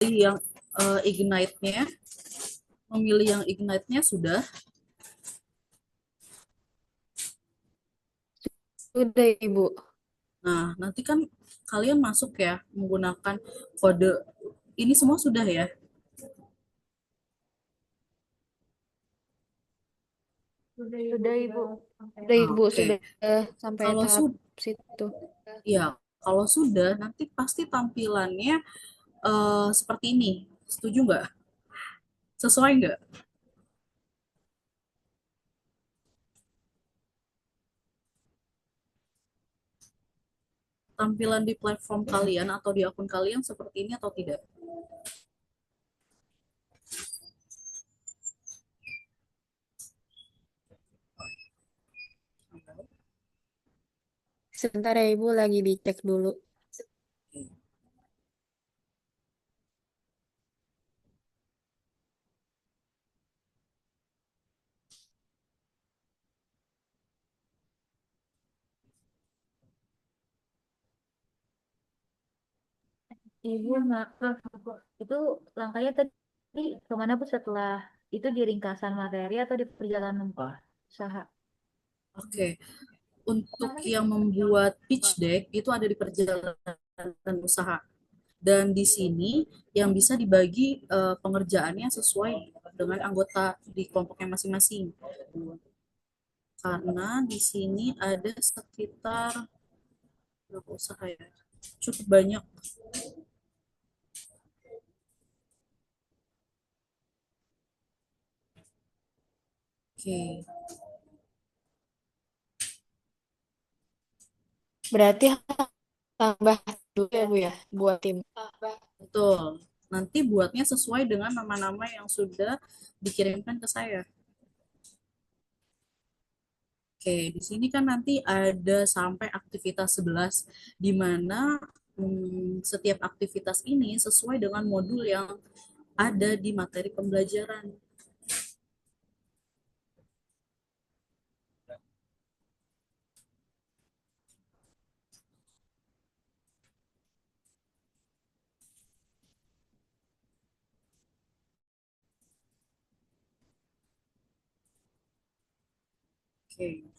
yang Ignite-nya, memilih yang Ignite-nya sudah. Sudah, Ibu. Nah, nanti kan kalian masuk ya menggunakan kode. Ini semua sudah ya? Sudah, Ibu. Sudah, Ibu. Oke. Sudah sampai Kalau tahap sudah, situ. ya, kalau sudah nanti pasti tampilannya seperti ini. Setuju nggak? Sesuai nggak? Tampilan di platform kalian atau di akun kalian seperti ini atau tidak? Sebentar ya, Ibu. Lagi dicek dulu. Ibu, maaf. Itu langkahnya tadi kemana Bu setelah itu di ringkasan materi atau di perjalanan usaha? Oke. Untuk yang membuat pitch deck itu ada di perjalanan usaha. Dan di sini yang bisa dibagi pengerjaannya sesuai dengan anggota di kelompoknya masing-masing. Karena di sini ada sekitar berapa usaha ya? Cukup banyak. Oke, Berarti tambah dulu ya, Bu ya, buat tim. betul. Nanti buatnya sesuai dengan nama-nama yang sudah dikirimkan ke saya. Oke, di sini kan nanti ada sampai aktivitas 11, di mana setiap aktivitas ini sesuai dengan modul yang ada di materi pembelajaran. Oke,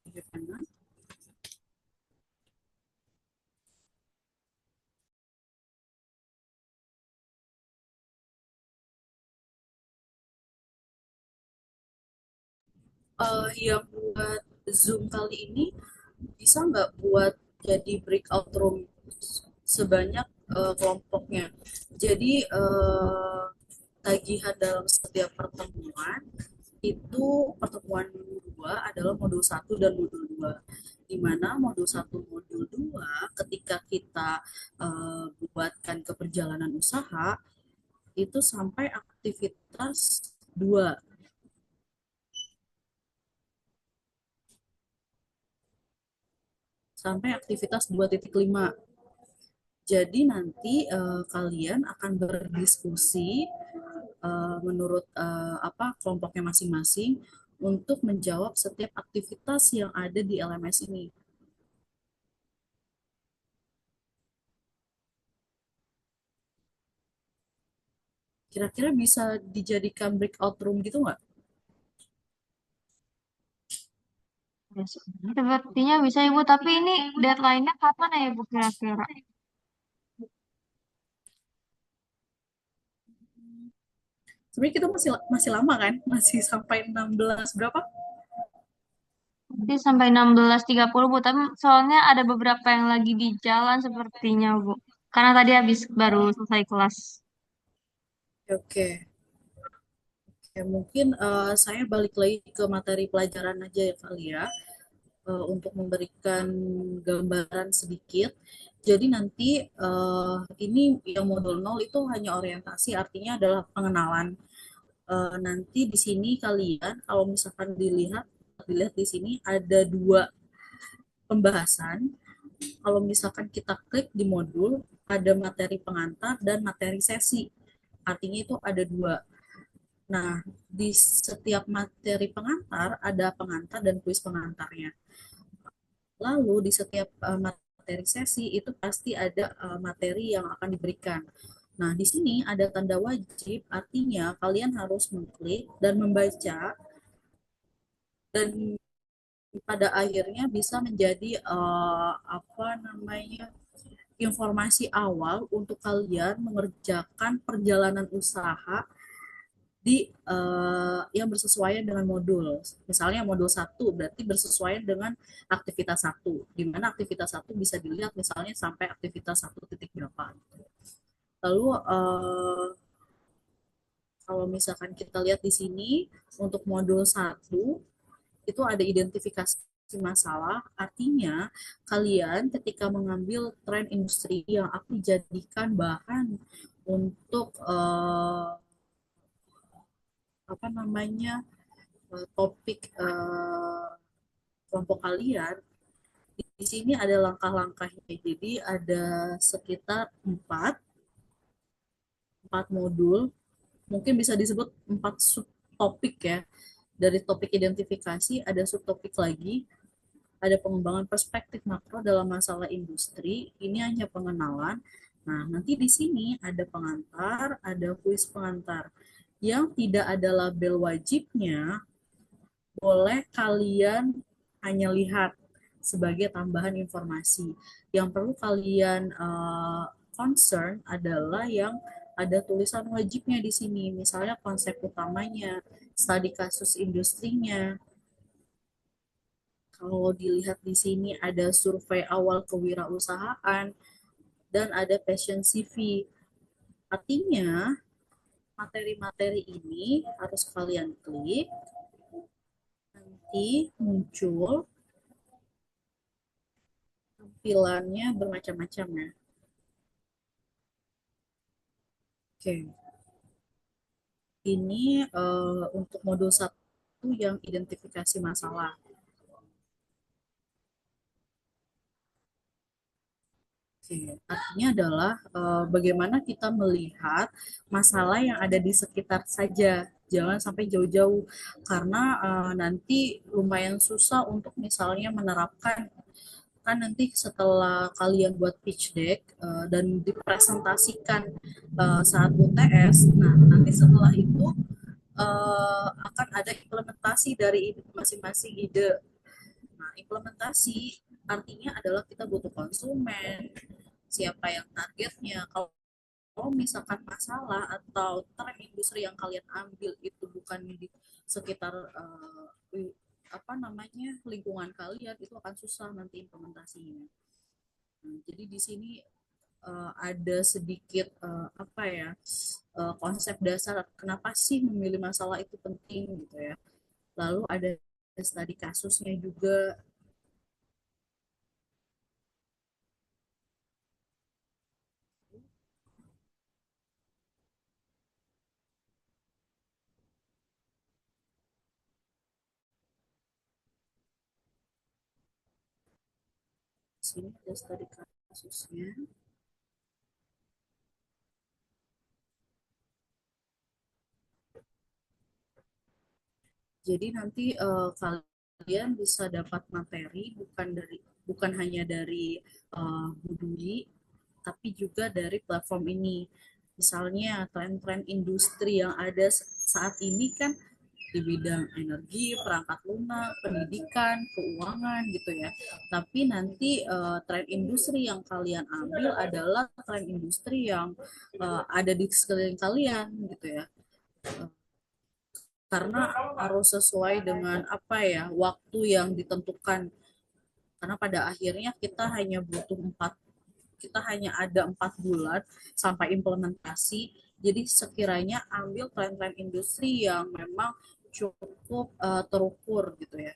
gimana? Yang buat Zoom kali ini bisa nggak buat jadi breakout room sebanyak kelompoknya. Jadi tagihan dalam setiap pertemuan itu pertemuan dua adalah modul satu dan modul 2, di mana modul satu modul 2 ketika kita buatkan ke perjalanan usaha itu sampai aktivitas 2, sampai aktivitas 2.5. Jadi nanti kalian akan berdiskusi menurut apa kelompoknya masing-masing untuk menjawab setiap aktivitas yang ada di LMS ini. Kira-kira bisa dijadikan breakout room gitu nggak? Sepertinya bisa Ibu, tapi ini deadline-nya kapan ya Ibu kira-kira? Sebenarnya kita masih masih lama kan, masih sampai 16 berapa? Nanti sampai 16.30 Bu, tapi soalnya ada beberapa yang lagi di jalan sepertinya Bu. Karena tadi habis baru selesai kelas. Oke, ya, mungkin saya balik lagi ke materi pelajaran aja ya kali ya, untuk memberikan gambaran sedikit. Jadi nanti ini yang modul 0 itu hanya orientasi, artinya adalah pengenalan. Nanti di sini kalian kalau misalkan dilihat dilihat di sini ada dua pembahasan. Kalau misalkan kita klik di modul ada materi pengantar dan materi sesi. Artinya itu ada dua. Nah, di setiap materi pengantar ada pengantar dan kuis pengantarnya. Lalu di setiap materi sesi itu pasti ada materi yang akan diberikan. Nah, di sini ada tanda wajib, artinya kalian harus mengklik dan membaca dan pada akhirnya bisa menjadi apa namanya informasi awal untuk kalian mengerjakan perjalanan usaha di yang bersesuaian dengan modul. Misalnya modul satu berarti bersesuaian dengan aktivitas satu, di mana aktivitas satu bisa dilihat misalnya sampai aktivitas satu titik berapa. Lalu kalau misalkan kita lihat di sini untuk modul satu itu ada identifikasi masalah, artinya kalian ketika mengambil tren industri yang aku jadikan bahan untuk apa namanya topik kelompok kalian, di sini ada langkah-langkahnya. Jadi ada sekitar empat modul, mungkin bisa disebut empat subtopik ya. Dari topik identifikasi ada subtopik lagi, ada pengembangan perspektif makro dalam masalah industri. Ini hanya pengenalan. Nah, nanti di sini ada pengantar, ada kuis pengantar. Yang tidak ada label wajibnya, boleh kalian hanya lihat sebagai tambahan informasi. Yang perlu kalian concern adalah yang ada tulisan wajibnya di sini, misalnya konsep utamanya, studi kasus industrinya. Kalau dilihat di sini ada survei awal kewirausahaan dan ada passion CV. Artinya materi-materi ini harus kalian klik, nanti muncul tampilannya bermacam-macam ya. Oke, ini untuk modul satu yang identifikasi masalah. Oke, artinya adalah bagaimana kita melihat masalah yang ada di sekitar saja, jangan sampai jauh-jauh, karena nanti lumayan susah untuk misalnya menerapkan. Kan nanti setelah kalian buat pitch deck dan dipresentasikan saat UTS, nah nanti setelah itu akan ada implementasi dari masing-masing ide. Nah, implementasi artinya adalah kita butuh konsumen, siapa yang targetnya. Kalau misalkan masalah atau tren industri yang kalian ambil itu bukan di sekitar apa namanya lingkungan kalian, itu akan susah nanti implementasinya. Nah, jadi di sini ada sedikit apa ya konsep dasar kenapa sih memilih masalah itu penting gitu ya. Lalu ada studi kasusnya juga. Di sini ada studi kasusnya. Jadi nanti kalian bisa dapat materi bukan hanya dari Buduri, tapi juga dari platform ini. Misalnya tren-tren industri yang ada saat ini kan di bidang energi, perangkat lunak, pendidikan, keuangan gitu ya. Tapi nanti tren industri yang kalian ambil adalah tren industri yang ada di sekeliling kalian gitu ya. Karena harus sesuai dengan apa ya waktu yang ditentukan, karena pada akhirnya kita hanya ada 4 bulan sampai implementasi. Jadi sekiranya ambil tren-tren industri yang memang cukup terukur gitu ya.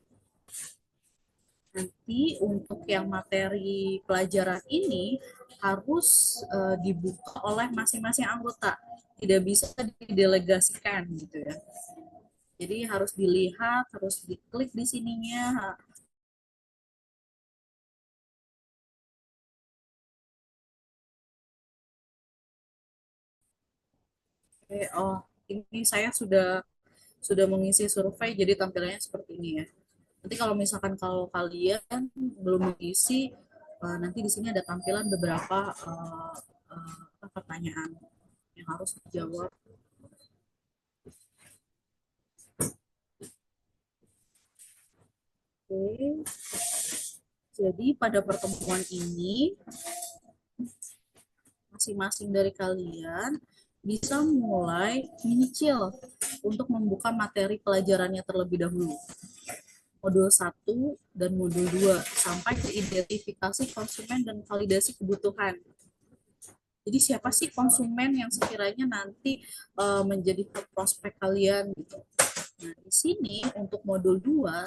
Nanti untuk yang materi pelajaran ini harus dibuka oleh masing-masing anggota, tidak bisa didelegasikan gitu ya. Jadi harus dilihat, harus diklik di sininya. Oh, ini saya sudah mengisi survei, jadi tampilannya seperti ini ya. Nanti kalau misalkan kalau kalian belum mengisi, nanti di sini ada tampilan beberapa pertanyaan yang harus dijawab. Oke, jadi pada pertemuan ini masing-masing dari kalian bisa mulai menyicil untuk membuka materi pelajarannya terlebih dahulu. Modul 1 dan modul 2 sampai ke identifikasi konsumen dan validasi kebutuhan. Jadi siapa sih konsumen yang sekiranya nanti menjadi prospek kalian gitu. Nah, di sini untuk modul 2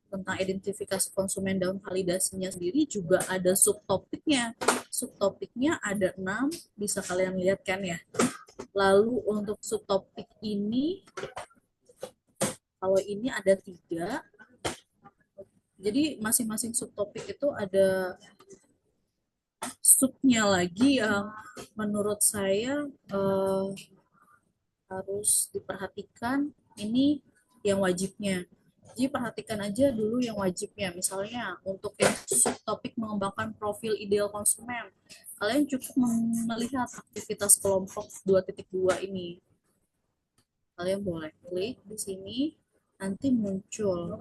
tentang identifikasi konsumen dan validasinya sendiri juga ada subtopiknya. Subtopiknya ada 6, bisa kalian lihat kan ya. Lalu untuk subtopik ini, kalau ini ada 3, jadi masing-masing subtopik itu ada subnya lagi yang menurut saya harus diperhatikan. Ini yang wajibnya. Jadi perhatikan aja dulu yang wajibnya. Misalnya untuk yang subtopik mengembangkan profil ideal konsumen, kalian cukup melihat aktivitas kelompok 2.2 ini. Kalian boleh klik di sini, nanti muncul.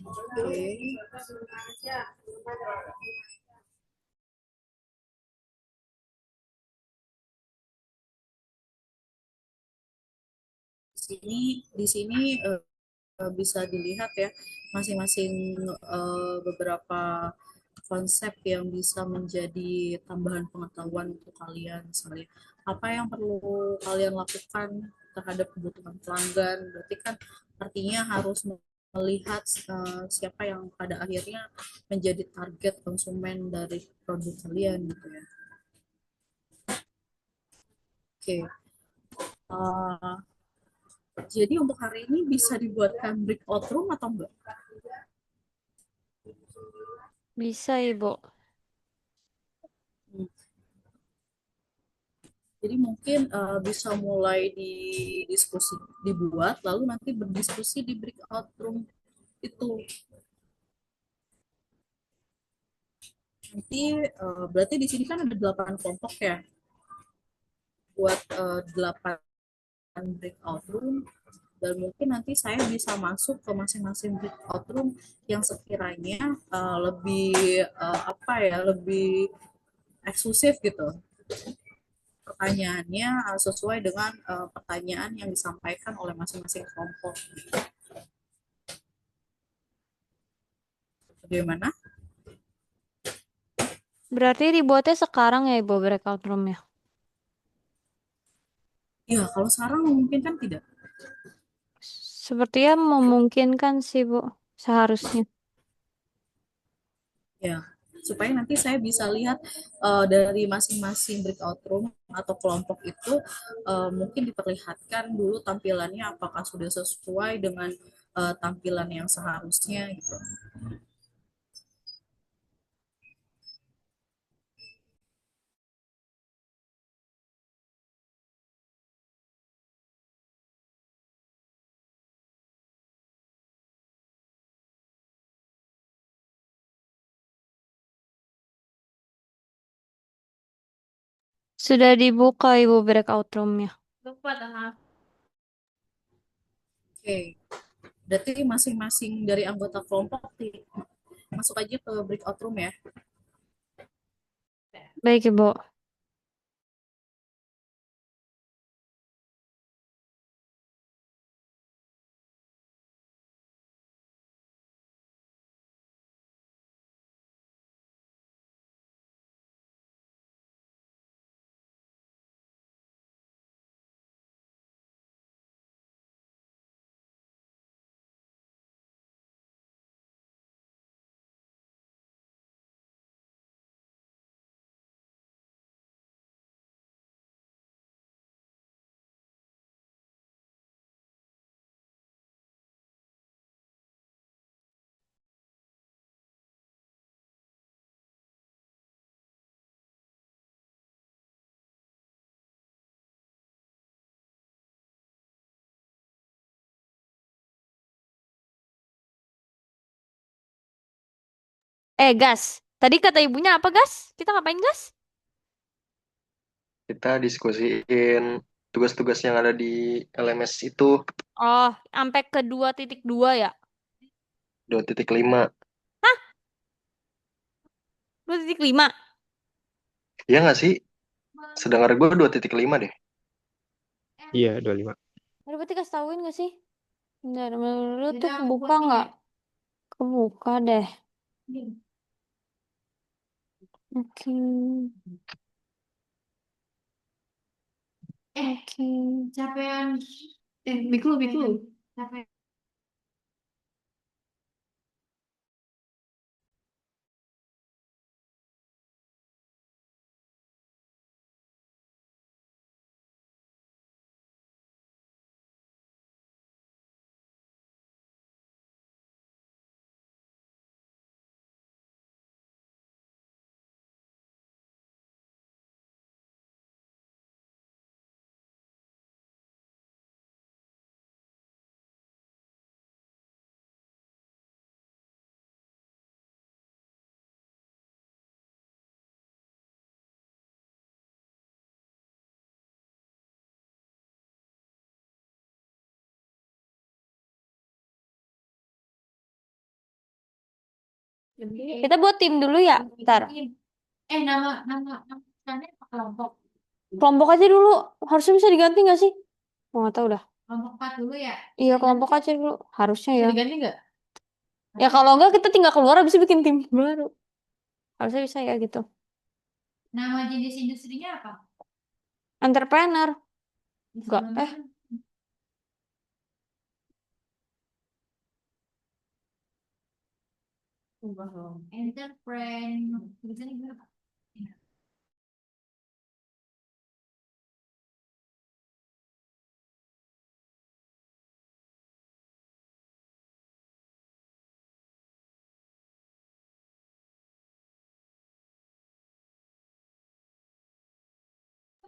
Oke. Di sini bisa dilihat ya masing-masing beberapa konsep yang bisa menjadi tambahan pengetahuan untuk kalian. Misalnya apa yang perlu kalian lakukan terhadap kebutuhan pelanggan, berarti kan artinya harus melihat siapa yang pada akhirnya menjadi target konsumen dari produk kalian gitu ya. Oke. Uh, jadi untuk hari ini bisa dibuatkan breakout room atau enggak? Bisa, Ibu. Hmm. Jadi mungkin bisa mulai di diskusi dibuat, lalu nanti berdiskusi di breakout room itu. Nanti berarti di sini kan ada 8 kelompok ya, buat 8 breakout room, dan mungkin nanti saya bisa masuk ke masing-masing breakout room yang sekiranya lebih apa ya, lebih eksklusif gitu. Pertanyaannya sesuai dengan pertanyaan yang disampaikan oleh masing-masing kelompok. Bagaimana? Berarti dibuatnya sekarang ya, Ibu, breakout room-nya? Ya, kalau sekarang mungkin kan tidak. Sepertinya memungkinkan sih, Bu. Seharusnya. Ya, supaya nanti saya bisa lihat dari masing-masing breakout room atau kelompok itu mungkin diperlihatkan dulu tampilannya apakah sudah sesuai dengan tampilan yang seharusnya gitu. Sudah dibuka, Ibu, breakout room-nya. Oke, berarti masing-masing dari anggota kelompok masuk aja ke breakout room ya. Baik, Ibu. Gas. Tadi kata ibunya apa, gas? Kita ngapain, gas? Kita diskusiin tugas-tugas yang ada di LMS itu Oh, sampai ke 2.2 ya? 2.5. Hah? 2.5? Iya nggak sih? Sedengar gue 2.5 deh. Iya, 25. Udah berarti kasih tauin gak sih? Bentar, menurut tuh kebuka nggak? Kebuka deh. Oke. Oke. Capaian Biklu Biklu. Kita buat tim dulu ya, ntar. Nama nama nama kelompok. Kelompok aja dulu. Harusnya bisa diganti nggak sih? Oh, nggak tahu dah. Kelompok 4 dulu ya. Iya, kelompok aja dulu. Harusnya ya. Bisa diganti nggak? Ya kalau enggak kita tinggal keluar habis itu bikin tim baru. Harusnya bisa ya gitu. Nama jenis industrinya apa? Entrepreneur. Enggak. Ubah dong. Entrepreneur. Tulisannya gimana, Pak?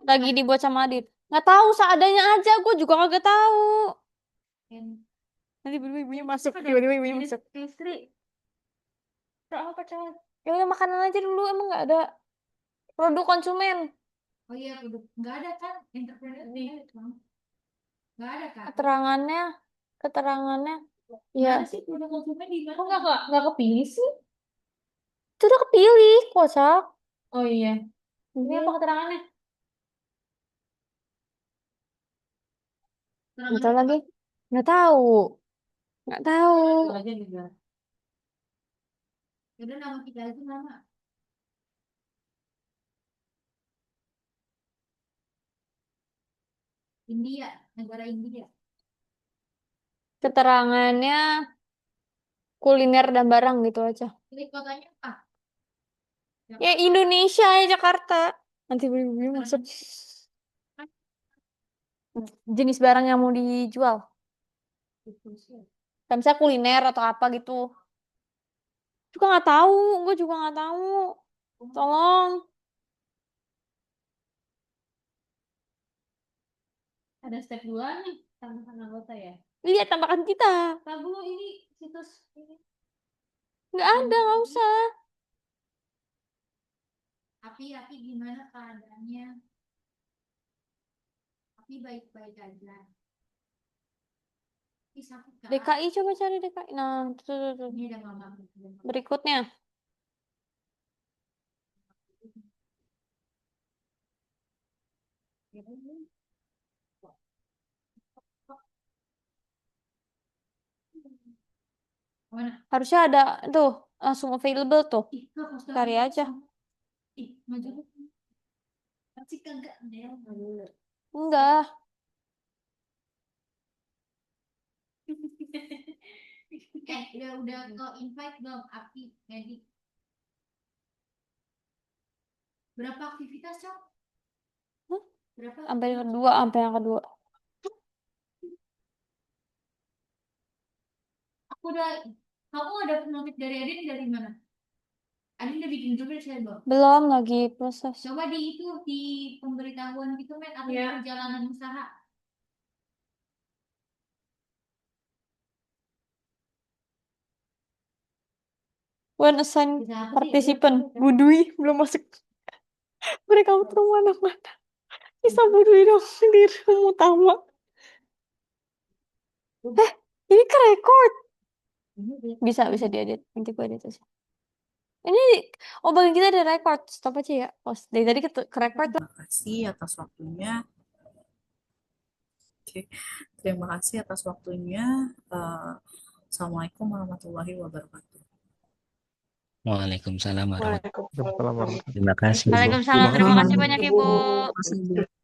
Lagi dibuat sama Adit. Nggak tahu seadanya aja. Gue juga kagak tahu. Nanti tiba-tiba ibunya masuk. Tiba-tiba ibunya masuk. Istri. Apa coba? Ya udah makanan aja dulu. Emang nggak ada produk konsumen. Oh iya, udah nggak ada kan entrepreneur nih. Nggak ada kan? Keterangannya. Keterangannya. Ya. Mana sih produk konsumen di mana? Kok nggak kepilih sih? Itu udah kepilih. Kocak. Oh iya. Ini Iya. apa keterangannya? Bentar lagi. Nggak tahu. Nggak tahu. Aja juga. Udah nama kita itu nama India, negara India. Keterangannya kuliner dan barang gitu aja. Ini kotanya apa? Ya Indonesia ya Jakarta. Nanti beli masuk jenis barang yang mau dijual. Kayak misalnya kuliner atau apa gitu. Juga nggak tahu, gue juga nggak tahu. Tolong. Ada step 2 nih, tambahkan anggota ya. Lihat tambahkan kita. Tabu ini situs ini. Nggak ada, nggak usah. Api gimana keadaannya? Api baik-baik aja. Api sakit kak. DKI coba cari DKI. Nah, tuh. Ini udah mama. Berikutnya. Mana? Harusnya ada tuh langsung available tuh. Ih, kak, poster Cari apa aja. sama? Ih, maju lu. Pasti kagak deh. Enggak. Udah ke invite belum? Api, Edi. Berapa aktivitas, Cok? Hah? Berapa? Sampai yang kedua, sampai yang kedua. Kamu ada notif dari Adin dari mana? Adin udah bikin grup saya belum? Belum lagi proses. Coba di itu di pemberitahuan gitu men atau di perjalanan usaha. One assigned Bisa apa sih? participant. Bu Dwi belum masuk. Mereka tuh mana-mana. Bisa Bu Dwi dong di room utama. Ini ke record. Bisa diedit. Nanti gue edit aja. Ini, bagian kita ada record. Stop aja ya. Dari tadi ke record tuh. Terima kasih atas waktunya. Oke, terima kasih atas waktunya. Assalamualaikum warahmatullahi wabarakatuh. Waalaikumsalam warahmatullahi Waalaikumsalam warahmatullahi Terima kasih. Bu. Waalaikumsalam. Terima kasih banyak Ibu. Terima kasih, Bu.